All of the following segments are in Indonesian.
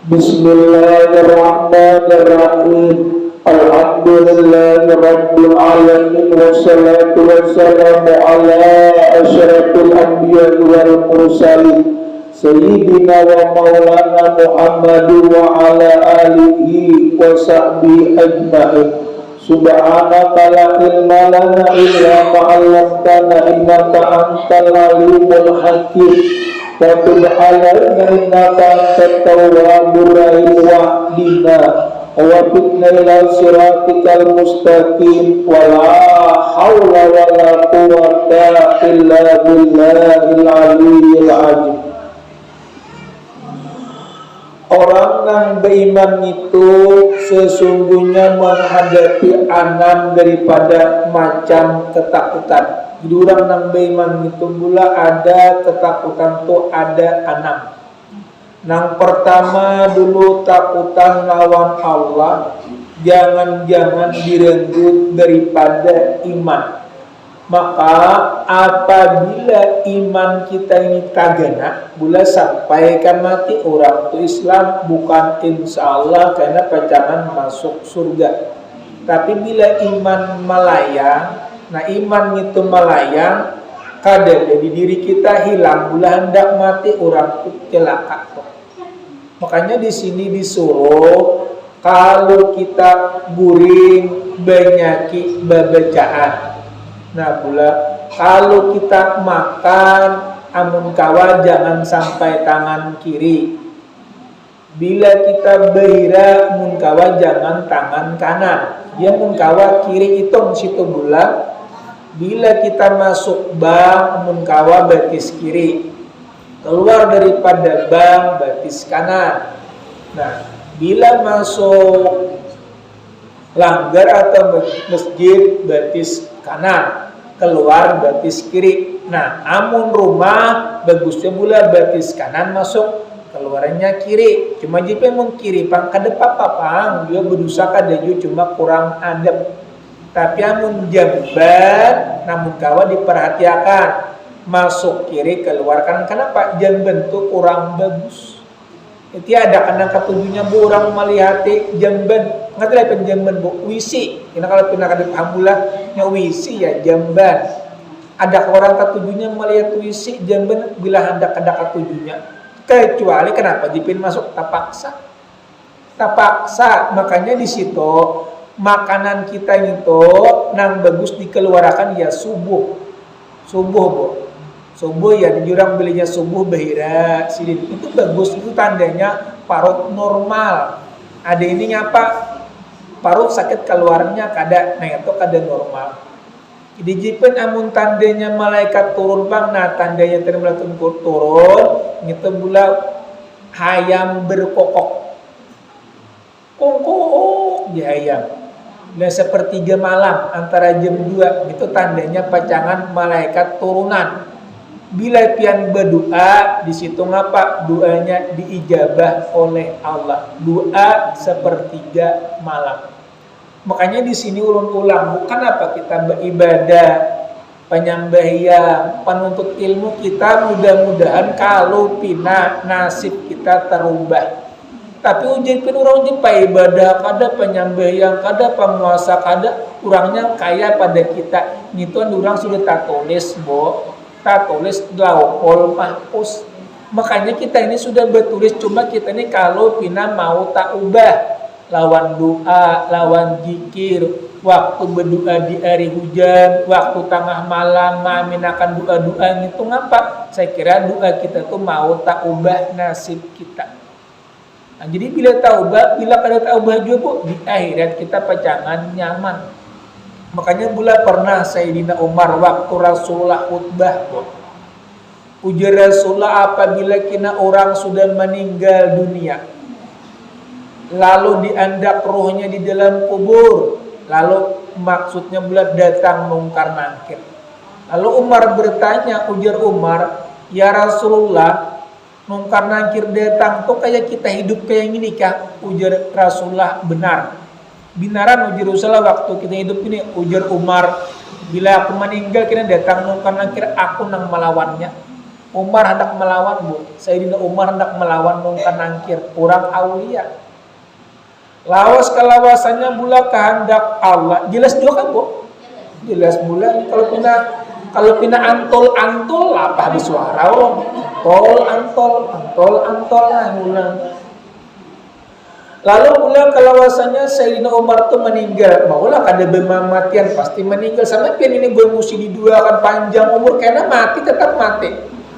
Bismillahirrahmanirrahim. Alhamdulillahirabbil alamin wassalatu wassalamu ala asyrafil anbiya'i wal mursalin sayyidina wa maulana Muhammadin wa ala alihi wa sahbihi ajma'in. Subhanaka la ilma lana illa ma 'allamtana innaka antal alimul hakim. Wa tub 'alaina innaka antat tawwabur rahim wahdina wa fitna ila siratikal mustaqim wa la haula wa la quwwata illa billahil aliyyil azim. Orang yang beriman itu sesungguhnya menghadapi 6 daripada macam ketakutan. Jadi orang yang beriman itu pula ada ketakutan tuh ada 6. Yang pertama dulu takutan lawan Allah, jangan-jangan direnggut daripada iman. Maka apabila iman kita ini kagena, boleh sampaikan mati orang itu Islam bukan insya Allah karena pacangan masuk surga. Tapi bila iman melayang, nah iman itu melayang, kadang jadi diri kita hilang, boleh hendak mati orang itu celaka. Makanya di sini disuruh kalau kita guring banyaki babacaan. Nah pula kalau kita makan amun kawa jangan sampai tangan kiri. Bila kita behira amun kawa jangan tangan kanan. Ya amun kawa kiri hitung situ pula. Bila kita masuk bank amun kawa batis kiri. Keluar daripada bank batis kanan. Nah bila masuk langgar atau masjid batis kanan, keluar batis kiri. Nah, amun rumah bagusnya pula batis kanan masuk, keluarnya kiri. Cuma jika mun kiri pang kadep apa dia berdosa kadaju cuma kurang adab. Tapi amun jamban namun kawa diperhatikan masuk kiri keluar kanan. Kenapa? Jamban tuh kurang bagus. Itu ada karena ketujuhnya bu orang melihati jamban, nggak tahu apa jamban bu wisi. Karena kalau pernah kada paham pula, nya wisi ya jamban. Ada orang ketujuhnya melihat wisi jamban bila hendak ada ketujuhnya. Kecuali kenapa dipin masuk tapaksa, makanya di situ makanan kita itu nang bagus dikeluarkan ya subuh bu. Subuh ya di jurang belinya subuh bahira sidin itu bagus, itu tandanya parut normal. Ada ini ngapa parut sakit keluarnya kada, nah itu kada normal. Jadi jipen amun tandanya malaikat turun bang, nah tandanya terima turun itu bula hayam berkokok kongkok di hayam. Nah sepertiga malam antara jam 2 itu tandanya pacangan malaikat turunan. Bila pian berdoa di situ ngapa doanya diijabah oleh Allah. Doa sepertiga malam. Makanya di sini ulang bukan apa kita beribadah penyembahiyah penuntut ilmu kita mudah-mudahan kalau pina nasib kita terubah. Tapi ujian pin orang jempai ibadah kada penyembahiyah kada penguasa kada kurangnya kaya pada kita. Itu orang sudah tak tulis tulis laupol mahpus. Makanya kita ini sudah bertulis, cuma kita ini kalau pina mau tak ubah lawan doa, lawan zikir, waktu berdoa di hari hujan, waktu tengah malam mengaminakan doa-doa itu ngapa? Saya kira doa kita tuh mau tak ubah nasib kita. Nah, jadi bila taubah, bila kada taubah juga bu, di akhirat kita pacangan nyaman. Makanya pula pernah Sayyidina Umar waktu Rasulullah khutbah, ujar Rasulullah apabila kina orang sudah meninggal dunia, lalu diandak rohnya di dalam kubur, lalu maksudnya pula datang mungkar nakir. Lalu Umar bertanya, ujar Umar, ya Rasulullah, mungkar nakir datang tuh kayak kita hidup kayak gini kah? Ujar Rasulullah, benar. Binaran ujar Rasulullah waktu kita hidup ini, ujar Umar, bila aku meninggal kira datang mungkar nakir aku nang melawannya. Umar hendak melawan bu, Sayyidina Umar hendak melawan nungkan nangkir orang aulia. Lawas kelawasannya bula kehendak Allah. Jelas juga kan bu? Jelas bula. Kalau pina antol apa habis suara om? Antol nah ulang. Lalu pula kelawasannya Sayyidina Umar tuh meninggal. Maulah kada bermamatian pasti meninggal. Sampai pian ini bermusi diduakan panjang umur karena mati tetap mati.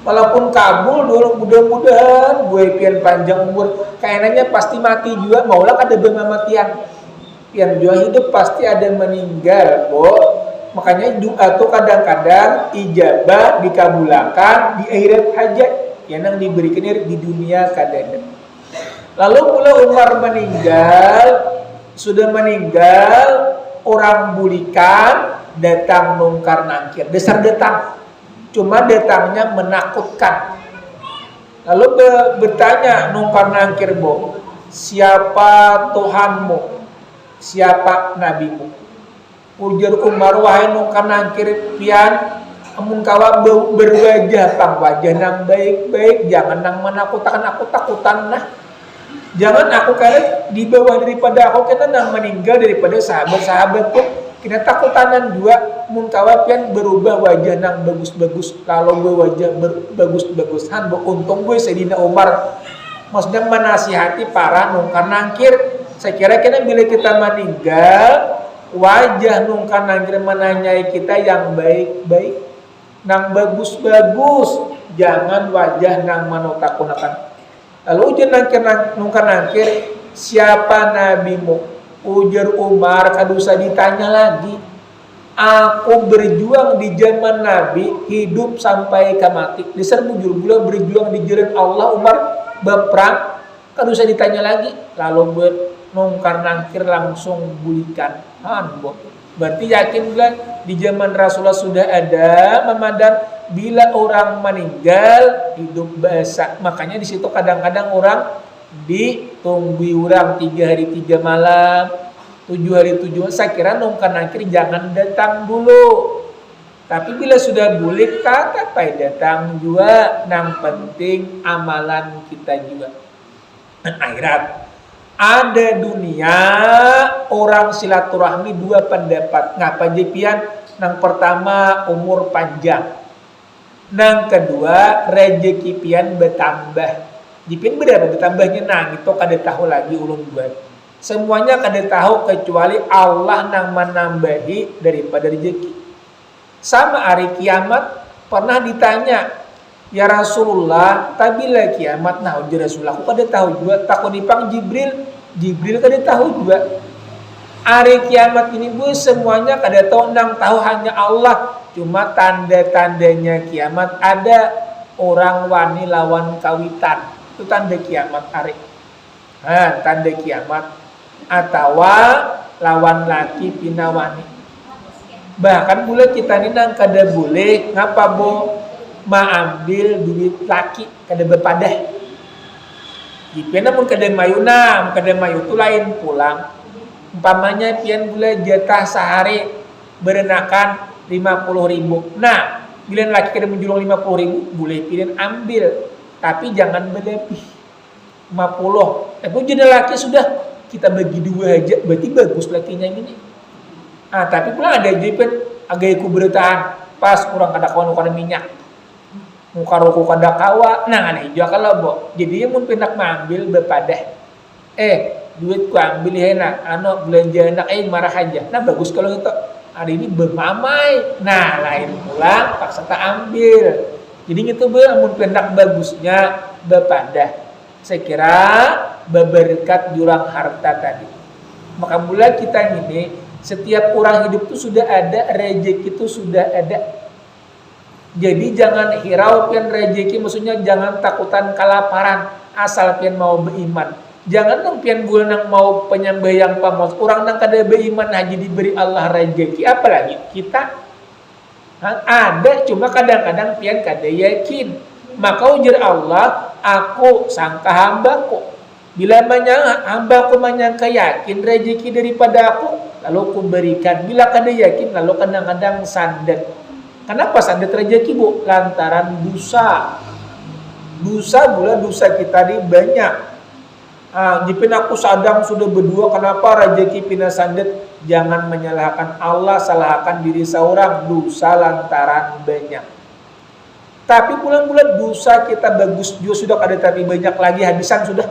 Walaupun kabul dulu mudah-mudahan gue pian panjang umur kayaknya pasti mati juga. Maulah kada bermamatian. Pian juga hidup pasti ada meninggal, bo. Makanya doa tuh kadang-kadang ijabah dikabulkan di akhirat hajat. Yang diberikan di dunia kadang. Lalu pula Umar sudah meninggal, orang bulikan datang nungkar nangkir, dasar datang, cuma datangnya menakutkan. Lalu bertanya nungkar nangkir bo, siapa Tuhanmu, siapa nabimu? Ujar Umar, wahai nungkar nangkir pian, amun kawa berwajah pang wajah nang baik-baik, jangan nang menakutkan aku takutan nah. Jangan aku kalian di bawah daripada aku kita nang meninggal daripada sahabat-sahabat pun kita takutanan juga mun kawapian berubah wajah nang bagus-bagus. Kalau gue wajah bagus-bagusan untung gue Sayyidina Umar maksudnya menasihati para nungkar nangkir. Saya kira bila kita meninggal wajah nungkar nangkir menanyai kita yang baik-baik nang bagus-bagus, jangan wajah nang manotakunakan. Lalu ujar nungkar nangkir, siapa nabimu? Ujar Umar, kadusa ditanya lagi. Aku berjuang di zaman Nabi, hidup sampai ke mati. Disar bujur bula berjuang di jalan Allah, Umar berperang, kadusa ditanya lagi. Lalu buat nungkar nangkir langsung bulikan. Berarti yakin bulan di zaman Rasulullah sudah ada memadan bila orang meninggal hidup basa. Makanya di situ kadang-kadang orang ditunggu orang 3 hari 3 malam, 7 hari 7 malam. Saya kira nungkar nangkir jangan datang dulu. Tapi bila sudah bulik kata pai datang juga. Nang penting amalan kita juga. Akhirat. Ada dunia orang silaturahmi dua pendapat. Ngapa jepian? Nang pertama umur panjang. Nang kedua rezeki pian bertambah. Jipin berapa bertambahnya nang itu kada tahu lagi ulun buat. Semuanya kada tahu kecuali Allah nang menambahi daripada rezeki. Sama hari kiamat pernah ditanya, ya Rasulullah, tabila kiamat nah ujar Rasulullah, aku kada tahu juga, takut dipang Jibril kada tahu juga. Hari kiamat ini bu semuanya kada tahu, nang tahu hanya Allah. Cuma tanda-tandanya kiamat ada orang wani lawan kawitan. Itu tanda kiamat hari. Tanda kiamat. Atau lawan laki pinawani. Bahkan pula kita ini nang kada boleh ngapa bo maambil duit laki kada berpadah. Jika pun kada mayu itu lain pulang. Umpamanya pian pula jatah sehari berenakan 50.000. Nah, bila laki kada menjulung 50.000 boleh pian ambil, tapi jangan berlebih 50. Tapi jadi laki sudah kita bagi dua aja, berarti bagus lakinya ini. Tapi pula ada jipen agak ku bertahan pas kurang kada kawan minyak. Muka rokok kada kawa, nah aneh juga kalau bo. Jadi mun pindak mengambil berpadah. Duit ku ambil hena, belanja enak marah aja. Nah bagus kalau itu. Hari ini bermamai. Nah lain pulang paksa tak ambil. Jadi itu mun pindak bagusnya berpadah. Saya kira berberkat jurang harta tadi. Maka mula kita ini setiap orang hidup itu sudah ada, rezeki itu sudah ada. Jadi jangan hirau pian rezeki, maksudnya jangan takutan kelaparan asal pian mau beriman. Jangan nang pian bulan nang mau penyembah pamos. Orang nang kada beriman haji diberi Allah rezeki, apalagi kita ada cuma kadang-kadang pian kada yakin. Maka ujar Allah, aku sangka hambaku. Bila hambaku menyangka yakin rezeki daripada aku, lalu ku berikan. Bila kada yakin, lalu kadang-kadang sandet. Kenapa sandet rezeki bu? Lantaran dosa. Dosa kita ini banyak. Jipin aku sadang sudah berdua, kenapa rezeki pina sandet? Jangan menyalahkan Allah, salahkan diri seorang. Dosa lantaran banyak. Tapi bulan-bulan dosa kita bagus juga sudah ada, tapi banyak lagi habisan sudah.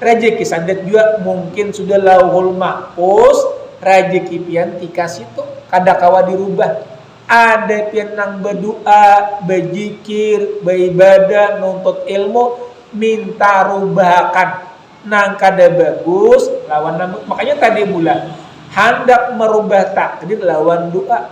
Rezeki sandet juga mungkin sudah lauhul mahfuz, rezeki pian dikasih tuh kada kawa dirubah. Ada pian nang berdoa, berzikir, beribadah, nuntut ilmu, minta rubahkan nang kada bagus lawan nama. Makanya tadi bulan hendak merubah takdir lawan doa.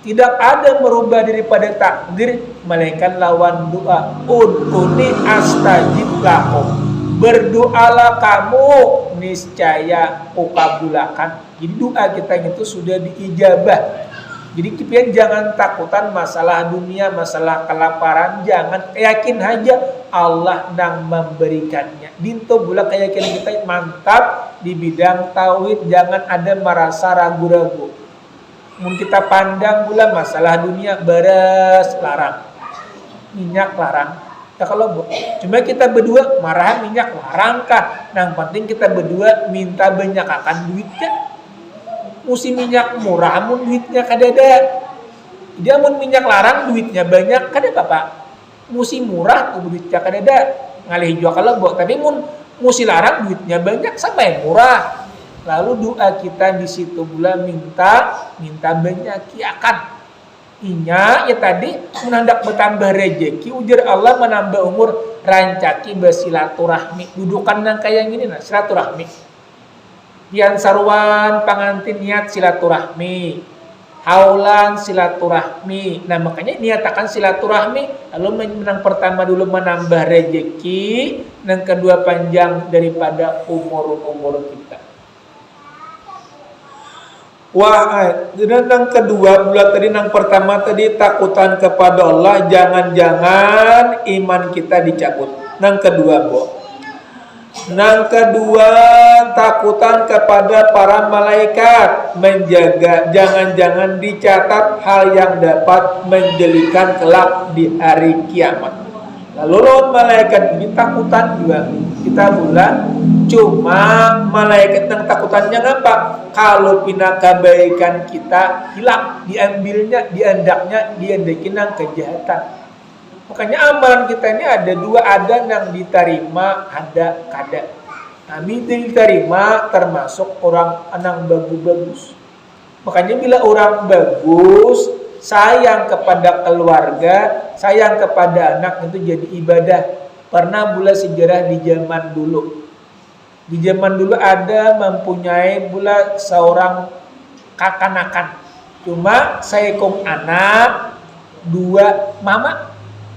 Tidak ada merubah daripada takdir melainkan lawan doa. Ud'uni astajib lakum. Berdoalah kamu, niscaya kukabulakan. Jadi doa kita itu sudah diijabah. Jadi kalian jangan takutan masalah dunia, masalah kelaparan, jangan, yakin aja Allah nang memberikannya. Dinto pula keyakinan kita mantap di bidang tauhid, jangan ada merasa ragu-ragu. Mun kita pandang pula masalah dunia, beras larang, minyak larang. Ya kalau cuma kita berdua marah minyak larang kah? Yang penting kita berdua minta banyak akan duitnya. Musim minyak murah, mun duitnya kada ada. Dia mun minyak larang duitnya banyak, kada apa-apa. Musim murah tuh duitnya kada ada. Ngalih jual kalau tapi mun musim larang duitnya banyak sampai murah. Lalu doa kita di situ pula minta banyak akan inya ya tadi menandak bertambah rezeki, ujar Allah menambah umur, rancaki bersilaturahmi. Dudukan nang kayak gini nah silaturahmi. Pian sarwan pangantin niat silaturahmi. Haulan silaturahmi. Nah makanya niatakan silaturahmi, lalu menang pertama dulu menambah rezeki, yang kedua panjang daripada umur kita. Wah, dan yang kedua bulan tadi, yang pertama tadi takutan kepada Allah, jangan-jangan iman kita dicabut. Yang kedua, yang kedua takutan kepada para malaikat, menjaga jangan-jangan dicatat hal yang dapat menjelikan kelak di hari kiamat. Lalu malaikat ini takutan juga kita bulan, cuma malaikat yang takutannya apa? Kalau pina kebaikan kita hilang, diambilnya, diandaknya, diandakin yang kejahatan. Makanya amalan kita ini ada dua, ada yang diterima, ada kada. Kami diterima termasuk orang yang bagus-bagus. Makanya bila orang bagus, sayang kepada keluarga, sayang kepada anak, itu jadi ibadah. Pernah pula sejarah di zaman dulu. Di zaman dulu ada mempunyai pula seorang kakanakan. Cuma seekong anak, dua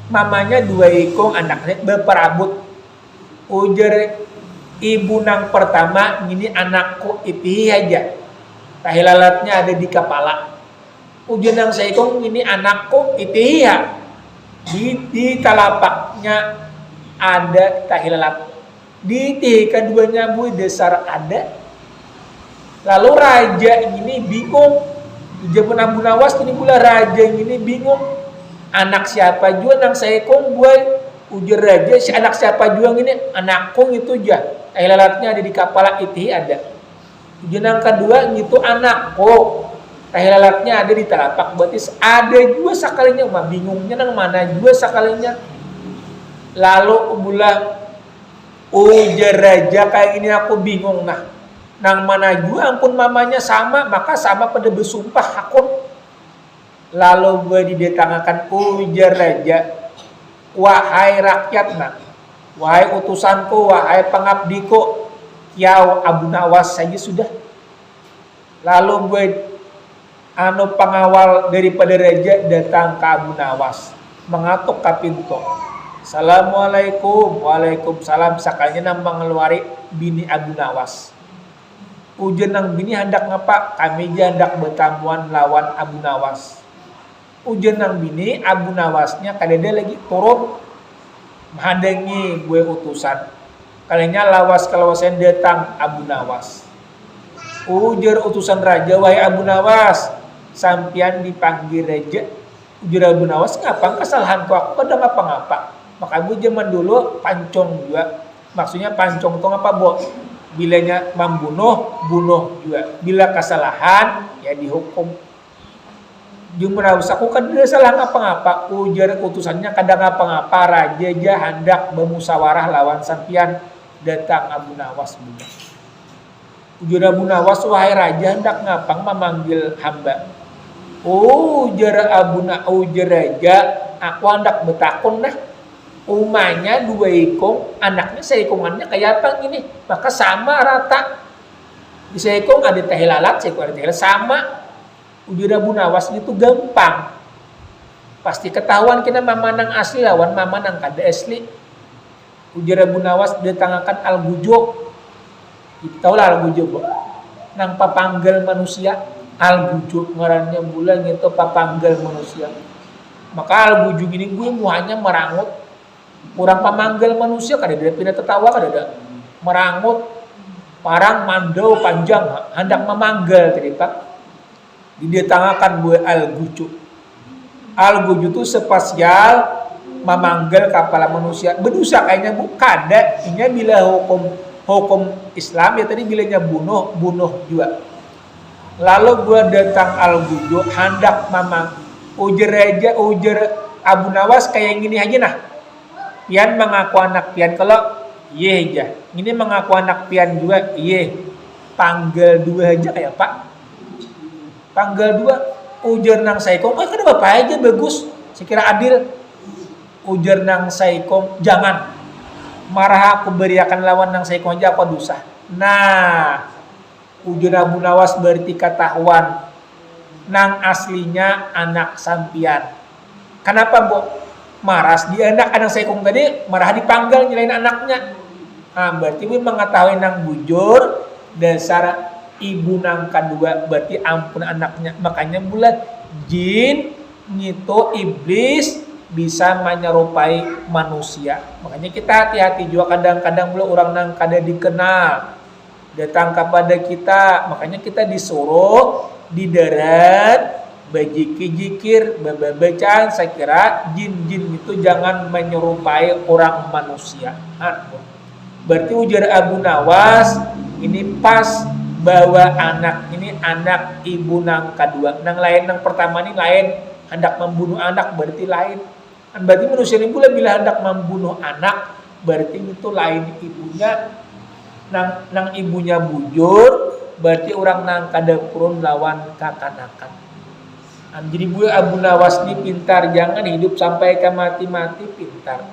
mamanya dua ekong anaknya berperabot. Ujar ibu nang pertama, ini anakku itu aja. Tahilalatnya ada di kepala. Ujian yang seekong ini anakku itu ya. Di talapaknya ada tahilalat. Di keduanya bu dasar ada. Lalu raja ini bingung. Di zaman Abu Nawas ini pula raja ini bingung. Anak siapa juga nang seekong buat ujar raja, si anak siapa juga ini anakku itu aja. Tahilalatnya ada di kepala itu ada. Ujian yang kedua itu anakku. Tahilalatnya ada di telapak betis, ada juga sekalinya, mah bingungnya nang mana juga sekalinya. Lalu bulan ujar raja kayak ini aku bingung nah, nang mana juga ampun mamanya sama, maka sama pada bersumpah akun. Lalu gue didatangkan ujar raja, wahai rakyat nah, wahai utusanku, wahai pengabdiku, kiau Abu Nawas saja sudah. Lalu gue pengawal daripada raja datang ke Abu Nawas, mengatuk ke pintu. Assalamualaikum, waalaikumsalam. Sakalinya nang mengeluari bini Abu Nawas. Ujian nang bini hendak ngapa? Kami hendak bertamuan lawan Abu Nawas. Ujian nang bini Abu Nawasnya kadeda lagi turun menghadangi gue utusan. Kalinya lawas kelawasan datang Abu Nawas. Ujar utusan raja, wahai Abu Nawas, sampian dipanggil raja. Ujar Abu Nawas, ngapa kesalahan aku kadang ngapa-ngapa. Maka bu zaman dulu pancong juga. Maksudnya pancong itu apa bu? Bilanya membunuh, bunuh juga. Bila kesalahan ya dihukum. Jumlah aku kan tidak salah ngapa-ngapa. Ujar utusannya kadang ngapa-ngapa. Raja aja hendak bermusyawarah lawan sampian. Datang Abu Nawas. Ujar Abu Nawas, wahai raja hendak ngapang memanggil hamba. Ujar ujar raja, aku hendak bertakun nah. Umanya 2 ekong, anaknya seekongannya kayak apa ini? Maka sama rata. Di seekong ada teh lalat, seekong ada teh lalat, sama. Ujar Abu Nawas itu gampang. Pasti ketahuan kita mama nang asli lawan mama nang kada asli. Ujar Abu Nawas datangkan Al-Gujo. Kita tahu lah Al-Gujo, Bu. Nang papanggal manusia. Al-Gujo ngarannya bulan itu papanggal manusia. Maka Al-Gujo ini gue muanya merangut. Orang pamanggal manusia kada ada pindah tertawa kada ada. Merangut parang mandau panjang hendak memanggal tadi Pak. Didatangkan buat Al-Gujo. Al-Gujo itu spesial memanggal kepala manusia. Berdosa kayaknya bu kada. Ini bila hukum Islam ya tadi bilanya bunuh juga. Lalu gua datang Al-Gujo hendak memang ujar Abu Nawas kayak gini aja nah. Pian mengaku anak pian kalau iya aja. Ini mengaku anak pian juga iya. Tanggal 2 aja kayak Pak. Tanggal 2 ujar nang saikong. Oh kan bapak aja bagus. Saya kira adil. Ujar nang saikong jangan. Marah aku beriakan lawan nang saikong aja apa dosa. Nah, ujar Abu Nawas berarti ketahuan nang aslinya anak sampian. Kenapa bu? Maras dia anak seekong tadi marah dipanggal nyelain anaknya. Nah, berarti mengetahui nang bujur dasar ibu nang kedua berarti ampun anaknya. Makanya bulan jin itu iblis bisa menyerupai manusia. Makanya kita hati-hati juga kadang-kadang mulai orang nang kada dikenal datang kepada kita. Makanya kita disuruh di darat bajikir-jikir, bacaan. Saya kira jin-jin itu jangan menyerupai orang manusia. Berarti ujar Abu Nawas ini pas bahwa anak ini anak ibu nang kedua. Nang lain nang pertama ini lain hendak membunuh anak berarti lain. Berarti manusia ini pula bila hendak membunuh anak berarti itu lain ibunya. Nang ibunya bujur berarti orang nang kada kurun lawan kakanakan. Jadi Abu Nawas ini pintar, jangan hidup sampai ke mati-mati pintar.